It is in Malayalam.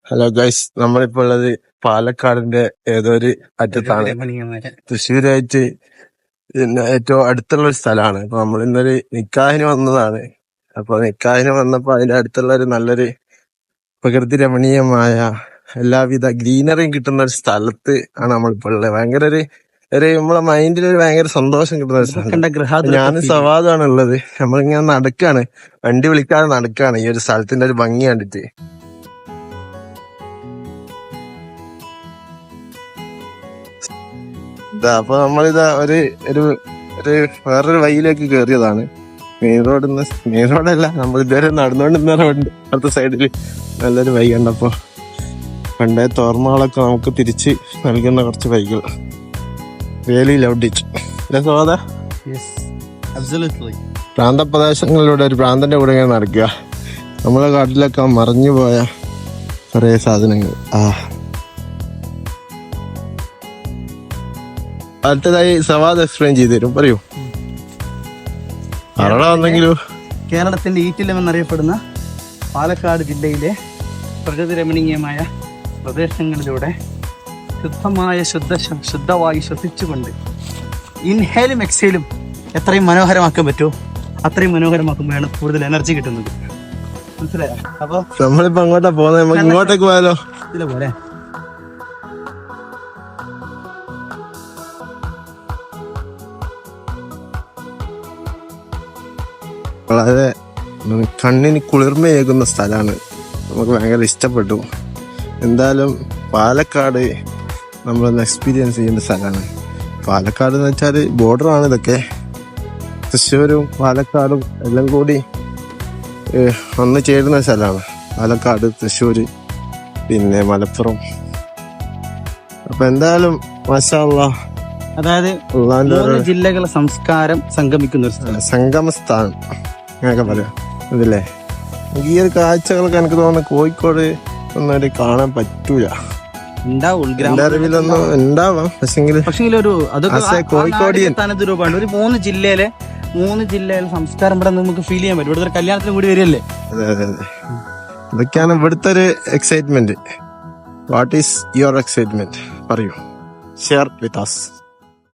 ഹലോ ഗൈസ്, നമ്മളിപ്പോ ഉള്ളത് പാലക്കാടിന്റെ ഏതോ ഒരു അറ്റത്താണ്. തൃശ്ശൂരായിട്ട് പിന്നെ ഏറ്റവും അടുത്തുള്ള ഒരു സ്ഥലമാണ്. അപ്പൊ നമ്മൾ ഇന്നൊരു നിക്കാഹിന് വന്നതാണ്. അപ്പൊ നിക്കാഹിന് വന്നപ്പോ അതിന്റെ അടുത്തുള്ള ഒരു നല്ലൊരു പ്രകൃതി രമണീയമായ എല്ലാവിധ ഗ്രീനറിയും കിട്ടുന്ന ഒരു സ്ഥലത്ത് ആണ് നമ്മളിപ്പോ ഉള്ളത്. ഭയങ്കര ഒരു നമ്മളെ മൈൻഡിൽ ഒരു ഭയങ്കര സന്തോഷം കിട്ടുന്ന ഒരു സ്ഥലം. ഞാനും സവാദാണ് ഉള്ളത്. നമ്മളിങ്ങനെ നടക്കാണ്, വണ്ടി വിളിക്കാതെ നടക്കാണ് ഈ ഒരു സ്ഥലത്തിന്റെ ഒരു ഭംഗി കണ്ടിട്ട്. അപ്പൊ നമ്മളിതാ ഒരു വേറൊരു വഴിയിലേക്ക് കയറിയതാണ്. മെയിൻ റോഡല്ല, നമ്മൾ ഇതുവരെ നടന്നുകൊണ്ടിരുന്ന റോഡ് അടുത്ത സൈഡിൽ നല്ലൊരു വഴി കണ്ടപ്പോ പണ്ടേ ഓർമ്മകളൊക്കെ നമുക്ക് തിരിച്ച് നൽകുന്ന കുറച്ച് വഴികൾ. Really loved it. അല്ലേ സോദാ? പ്രാന്തപ്രദേശങ്ങളിലൂടെ ഒരു പ്രാന്തന്റെ കൂടെ ഇങ്ങനെ നടക്കുക. നമ്മളെ കാട്ടിലൊക്കെ മറഞ്ഞു പോയ കുറേ സാധനങ്ങൾ. അടുത്തതായി സവാദ് എക്സ്പ്ലെയിൻ ചെയ്തു തരും. പറയൂ. കേരളത്തിന്റെ ഈറ്റില്ലം എന്നറിയപ്പെടുന്ന പാലക്കാട് ജില്ലയിലെ പ്രകൃതി രമണീയമായ പ്രദേശങ്ങളിലൂടെ ശുദ്ധമായ ശുദ്ധവായു ശ്വസിച്ചുകൊണ്ട് ഇൻഹേലും എക്സേലും എത്രയും മനോഹരമാക്കാൻ പറ്റുമോ അത്രയും മനോഹരമാക്കുമ്പോഴാണ് കൂടുതൽ എനർജി കിട്ടുന്നത്. മനസ്സിലായോ? അപ്പൊ നമ്മളിപ്പോ അങ്ങോട്ടാ പോകുന്നത്. നമുക്ക് ഇങ്ങോട്ടേക്ക് പോയാലോ? ഇതിലെ പോലെ വളരെ കണ്ണിന് കുളിർമയേകുന്ന സ്ഥലമാണ്. നമുക്ക് ഭയങ്കര ഇഷ്ടപ്പെട്ടു. എന്തായാലും പാലക്കാട് നമ്മളൊന്ന് എക്സ്പീരിയൻസ് ചെയ്യേണ്ട സ്ഥലമാണ്. പാലക്കാട് എന്ന് വെച്ചാൽ ബോർഡറാണ് ഇതൊക്കെ. തൃശ്ശൂരും പാലക്കാടും എല്ലാം കൂടി ഒന്ന് ചേരുന്ന സ്ഥലമാണ് പാലക്കാട്, തൃശ്ശൂര്, പിന്നെ മലപ്പുറം. അപ്പൊ എന്തായാലും മാഷാ അല്ലാഹ്, അതായത് ജില്ലകളെ സംസ്കാരം സംഗമിക്കുന്ന ഒരു സ്ഥലം, സംഗമസ്ഥാനം അങ്ങനെയൊക്കെ പറയാം. അതല്ലേ ഈ ഒരു കാഴ്ചകളൊക്കെ എനിക്ക് തോന്നുന്നു കോഴിക്കോട് ഒന്നും കാണാൻ പറ്റൂല. എന്റെ അറിവിലൊന്നും ഉണ്ടാവാം, പക്ഷെങ്കിൽ ഒരു കോഴിക്കോടിയൻ ഒരു മൂന്ന് ജില്ലയിലെ സംസ്കാരം ഇവിടെ നമുക്ക് ഫീൽ ചെയ്യാൻ പറ്റും. ഇവിടുത്തെ കല്യാണത്തിന് കൂടി വരികയല്ലേ. അതെ അതെ അതെ, ഇതൊക്കെയാണ് ഇവിടുത്തെ ഒരു excitement. What is your excitement? പറയൂ, ഷെയർ വിത്ത് us.